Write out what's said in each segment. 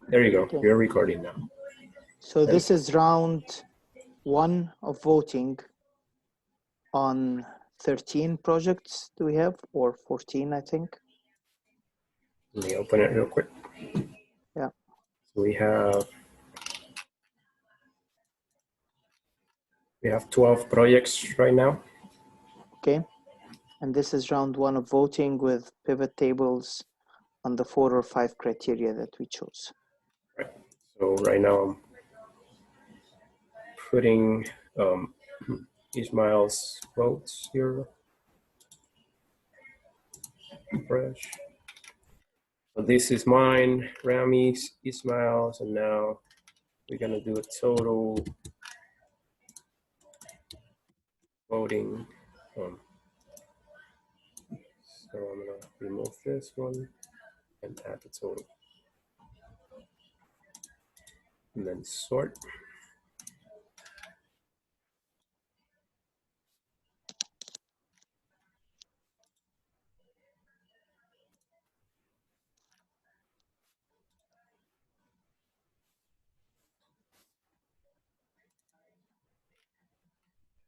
There you go. Okay. You're recording now. So this is round 1 of voting on 13 projects. Do we have, or 14, I think? Let me open it real quick. Yeah. So we have 12 projects right now. Okay. And this is round 1 of voting with pivot tables on the 4 or 5 criteria that we chose. Right. So right now I'm putting Ismail's votes here. Fresh. So this is mine, Rami's, Ismail's, and now we're gonna do a total voting. So I'm gonna remove this one and add the total. And then sort.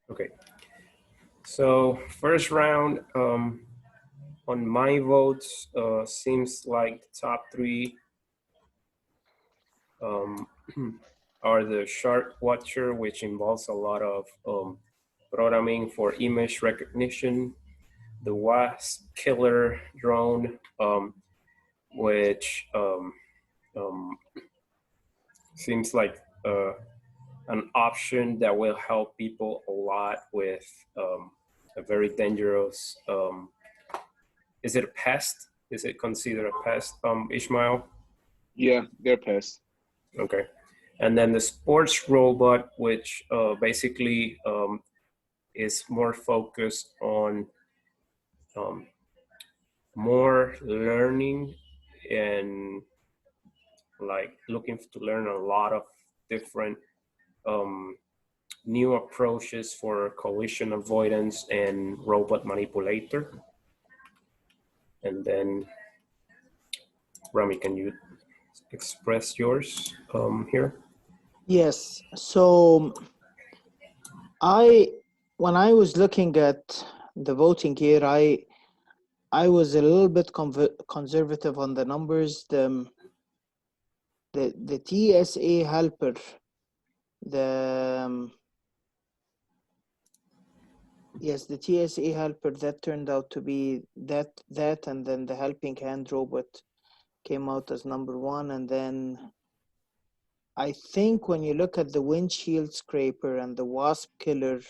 Okay. So first round, on my votes, seems like the top 3 are the Shark Watcher, which involves a lot of programming for image recognition, the Wasp Killer drone, which seems like an option that will help people a lot with a very dangerous, is it a pest? Is it considered a pest, Ishmael? Yeah, they're pests. Okay. And then the sports robot, which basically is more focused on more learning and like looking to learn a lot of different new approaches for collision avoidance and robot manipulator. And then Rami, can you express yours here? Yes. So when I was looking at the voting here, I was a little bit conservative on the numbers. The TSA helper, the TSA helper, that turned out to be that, and then the helping hand robot came out as number 1. And then I think when you look at the windshield scraper and the wasp killer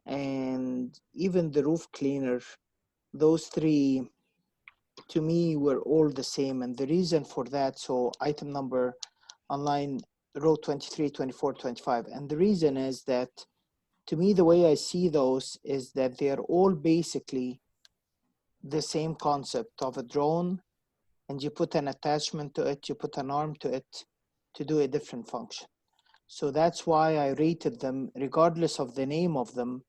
and even the roof cleaner, those 3 to me were all the same. And the reason for that, so item number online, row 23, 24, 25. And the reason is that, to me, the way I see those is that they are all basically the same concept of a drone, and you put an attachment to it, you put an arm to it to do a different function. So that's why I rated them, regardless of the name of them,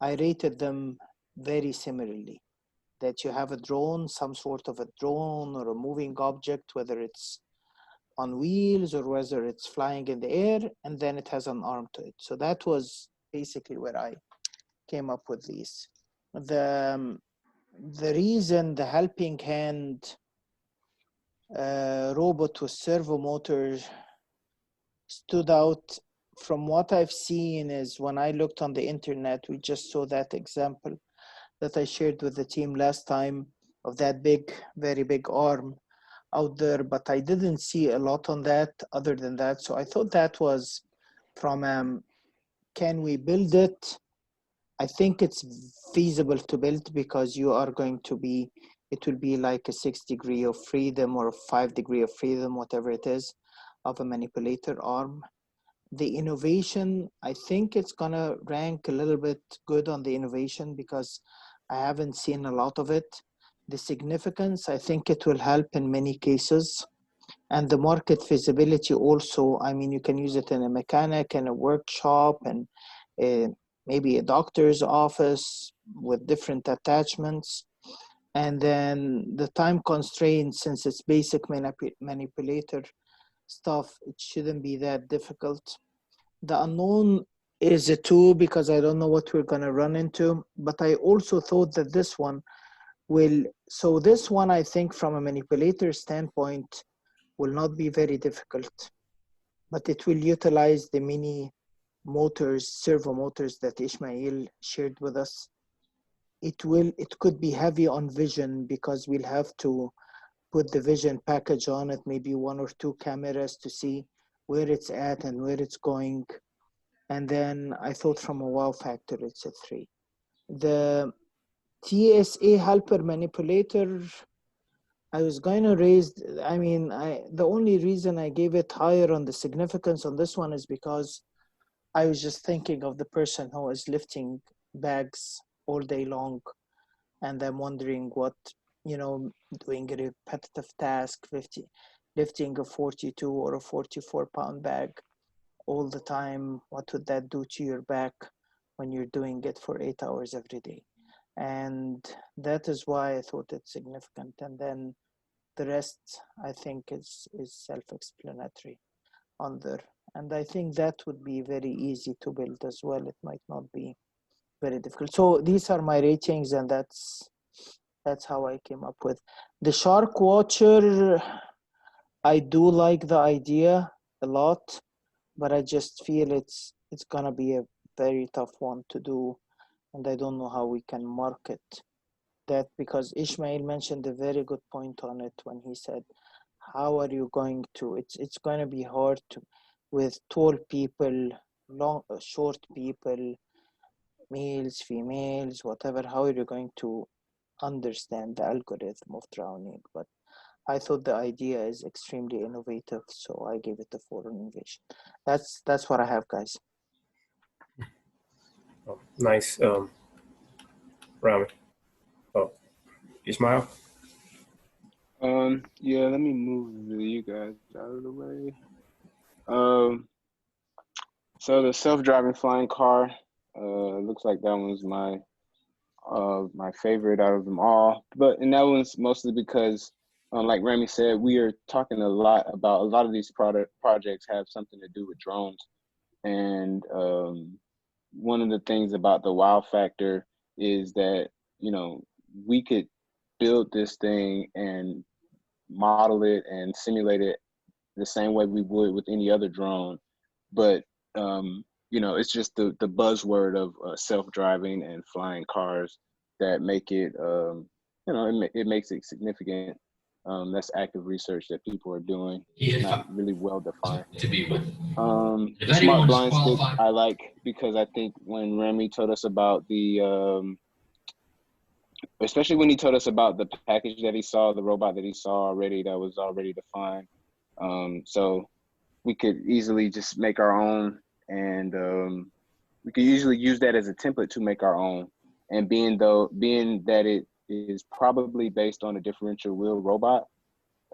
I rated them very similarly. That you have a drone, some sort of a drone or a moving object, whether it's on wheels or whether it's flying in the air, and then it has an arm to it. So that was basically where I came up with these. The reason the helping hand robot with servo motor stood out from what I've seen is when I looked on the internet, we just saw that example that I shared with the team last time of that big, very big arm out there, but I didn't see a lot on that other than that. So I thought that was from, can we build it? I think it's feasible to build because you are going to be, it will be like a 6 degree of freedom or a 5 degree of freedom, whatever it is, of a manipulator arm. The innovation, I think it's gonna rank a little bit good on the innovation because I haven't seen a lot of it. The significance, I think it will help in many cases. And the market feasibility also, I mean, you can use it in a mechanic, in a workshop, and maybe a doctor's office with different attachments. And then the time constraint, since it's basic manipulator, stuff, it shouldn't be that difficult. The unknown is a 2 because I don't know what we're going to run into, but I also thought that this one will, so this one I think from a manipulator standpoint will not be very difficult, but it will utilize the mini motors, servo motors that Ishmael shared with us. It could be heavy on vision because we'll have to put the vision package on it, maybe 1 or 2 cameras to see where it's at and where it's going. And then I thought from a wow factor, it's a 3. The TSA helper manipulator, I was going to raise, the only reason I gave it higher on the significance on this one is because I was just thinking of the person who is lifting bags all day long. And I'm wondering what, doing a repetitive task, lifting a 42 or a 44-pound bag all the time, what would that do to your back when you're doing it for 8 hours every day? And that is why I thought it's significant. And then the rest, I think, is self-explanatory on there. And I think that would be very easy to build as well. It might not be very difficult. So these are my ratings, and that's how I came up with. The Shark Watcher, I do like the idea a lot, but I just feel it's gonna be a very tough one to do, and I don't know how we can market that, because Ishmael mentioned a very good point on it when he said, how are you going to, it's going to be hard to, with tall people, short people, males, females, whatever, how are you going to understand the algorithm of drowning? But I thought the idea is extremely innovative, so I gave it a 4 on innovation. That's what I have, guys. Oh, nice, Rami. Oh, Ismail. Yeah, let me move you guys out of the way. So the self-driving flying car, looks like that one's my favorite out of them all. And that one's mostly because, like Rami said, we are talking a lot of these projects have something to do with drones. And one of the things about the wow factor is that, we could build this thing and model it and simulate it the same way we would with any other drone. But, it's just the buzzword of self-driving and flying cars that make it, it makes it significant. That's active research that people are doing. It's not really well defined. The smart blind stick I like because I think when Remy told us about the, especially when he told us about the package that he saw, the robot that he saw already that was already defined. So we could easily just make our own, and we could usually use that as a template to make our own. And being that it is probably based on a differential wheel robot,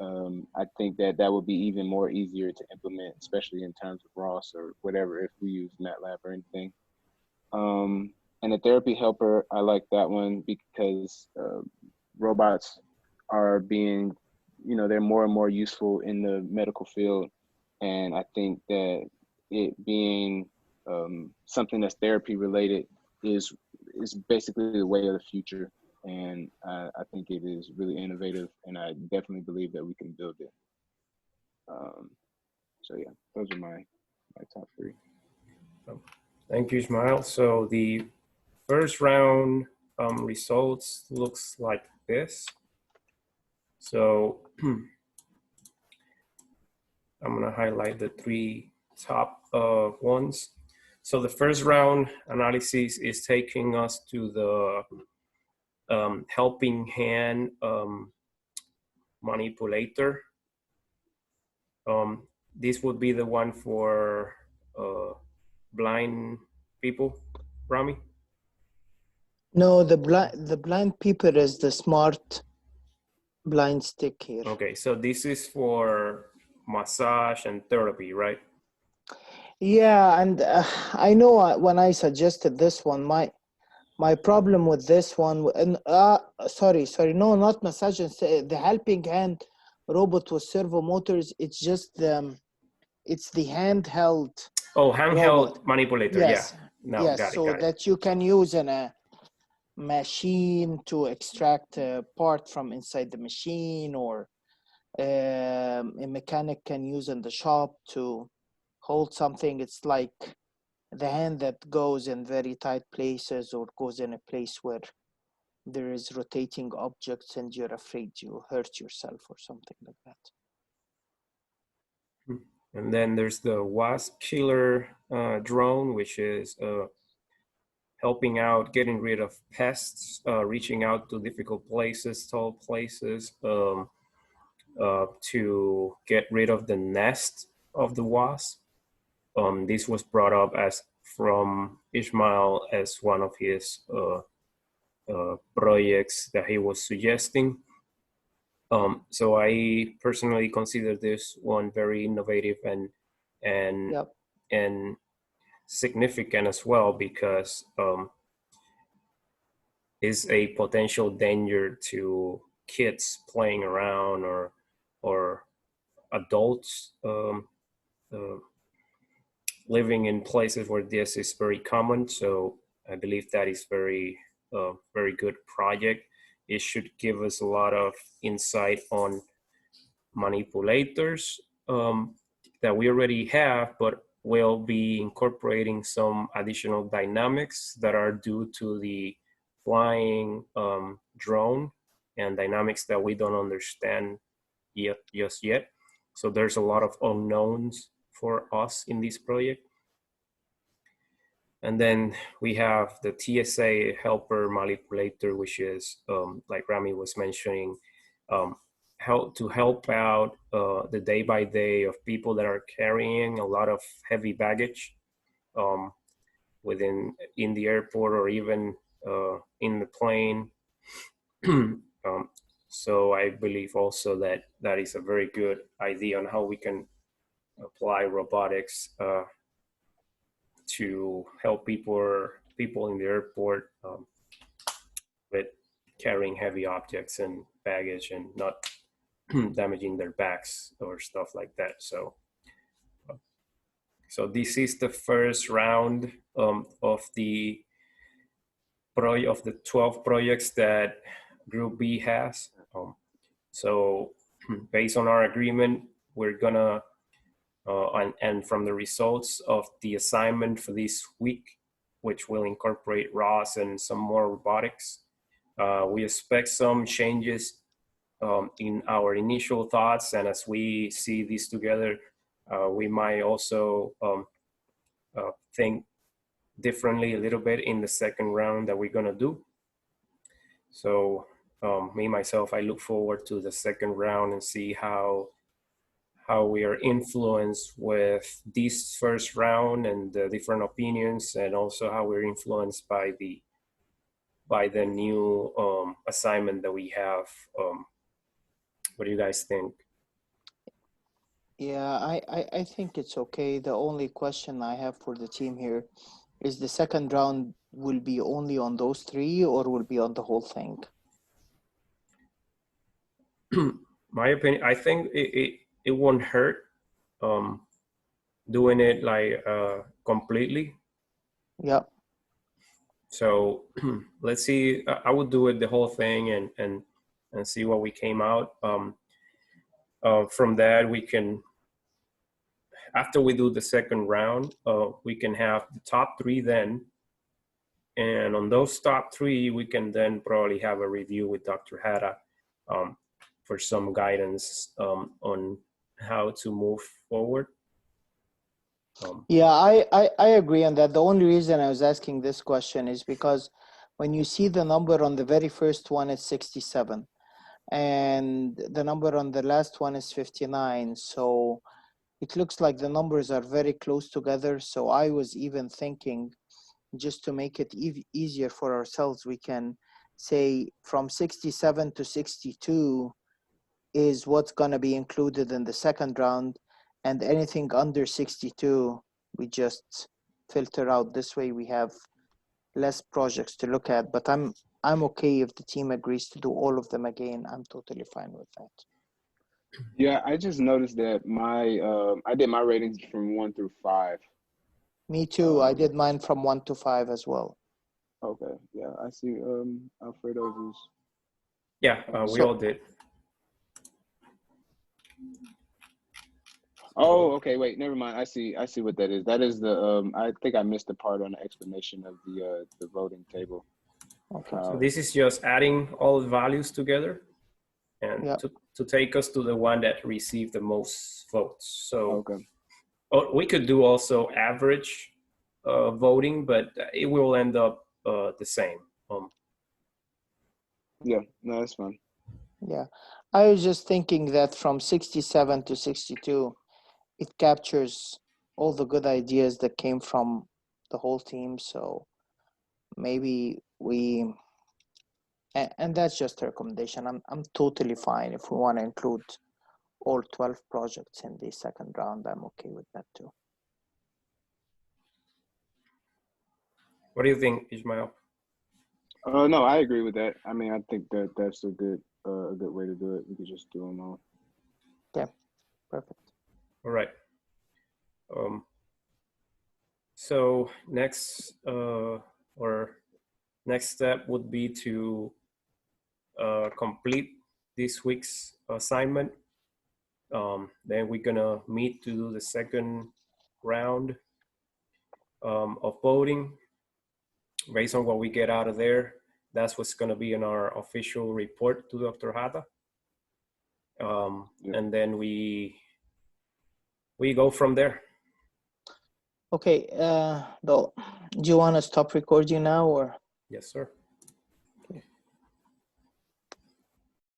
I think that would be even more easier to implement, especially in terms of ROS or whatever, if we use MATLAB or anything. And the therapy helper, I like that one because robots are being, they're more and more useful in the medical field. And I think that it being something that's therapy related is basically the way of the future. And I think it is really innovative, and I definitely believe that we can build it. So yeah, those are my top 3. Thank you, Ismail. So the first round results looks like this. So I'm gonna highlight the 3 top ones. So the first round analysis is taking us to the helping hand manipulator. This would be the one for blind people, Rami? No, the blind people is the smart blind stick here. Okay, so this is for massage and therapy, right? Yeah, and I know when I suggested this one, my problem with this one, and sorry, no, not massage, the helping hand robot with servo motors, it's just it's the handheld Oh, handheld robot. manipulator. Yes, Yeah. No, yes. got it. So Got it. that you can use in a machine to extract a part from inside the machine, or a mechanic can use in the shop to hold something. It's like the hand that goes in very tight places, or goes in a place where there is rotating objects and you're afraid you hurt yourself or something like that. And then there's the wasp killer drone, which is helping out, getting rid of pests, reaching out to difficult places, tall places, to get rid of the nest of the wasp. This was brought up as from Ishmael as one of his projects that he was suggesting. So I personally consider this one very innovative and Yep. and significant as well, because is a potential danger to kids playing around, or adults living in places where this is very common. So I believe that is very good project. It should give us a lot of insight on manipulators that we already have, but we'll be incorporating some additional dynamics that are due to the flying drone, and dynamics that we don't understand just yet. So there's a lot of unknowns for us in this project. And then we have the TSA helper manipulator, which is, like Rami was mentioning, help out the day by day of people that are carrying a lot of heavy baggage in the airport, or even in the plane. So I believe also that that is a very good idea on how we can apply robotics to help people in the airport with carrying heavy objects and baggage, and not damaging their backs or stuff like that. So this is the first round of the 12 projects that Group B has. So based on our agreement, we're gonna and from the results of the assignment for this week, which will incorporate ROS and some more robotics, we expect some changes in our initial thoughts, and as we see these together, we might also think differently a little bit in the second round that we're gonna do. So me, myself, I look forward to the second round and see how we are influenced with this first round and the different opinions, and also how we're influenced by the new assignment that we have. What do you guys think? Yeah, I think it's okay. The only question I have for the team here is, the second round will be only on those three, or will be on the whole thing? My opinion, I think it won't hurt doing it like completely. Yeah. So let's see. I would do it the whole thing, and see what we came out. From that, we can, after we do the second round, we can have the top three then. And on those top three, we can then probably have a review with Dr. Hara for some guidance on how to move forward. Yeah, I agree on that. The only reason I was asking this question is because when you see the number on the very first one is 67, and the number on the last one is 59. So it looks like the numbers are very close together. So I was even thinking, just to make it easier for ourselves, we can say from 67 to 62 is what's going to be included in the second round, and anything under 62 we just filter out. This way we have less projects to look at. But I'm okay if the team agrees to do all of them again. I'm totally fine with that. Yeah, I just noticed that my I did my ratings from 1 through 5. Me too. I did Um, mine from 1 to 5 as well. okay, yeah, I see. Alfredo's is. Yeah, we So all did. Oh, okay. Wait, never mind. I see. I see what that is. That is the. I think I missed the part on the explanation of the voting table. okay. So How? this is just adding all the values together and Yeah. to take us to the one that received the most votes. So Okay. we could do also average voting, but it will end up the same. Yeah. No, that's fine. Yeah. I was just thinking that from 67 to 62, it captures all the good ideas that came from the whole team. So maybe and that's just a recommendation. I'm totally fine if we want to include all 12 projects in the second round. I'm okay with that too. What do you think, Ismail? No, I agree with that. I mean, I think that that's a good way to do it. We could just do them all. Yeah, perfect. All right. So next next step would be to complete this week's assignment. Then we're gonna meet to do the second round of voting. Based on what we get out of there, that's what's gonna be in our official report to Dr. Hata. Yeah. And then we go from there. Okay, do you want to stop recording now or? Yes, sir.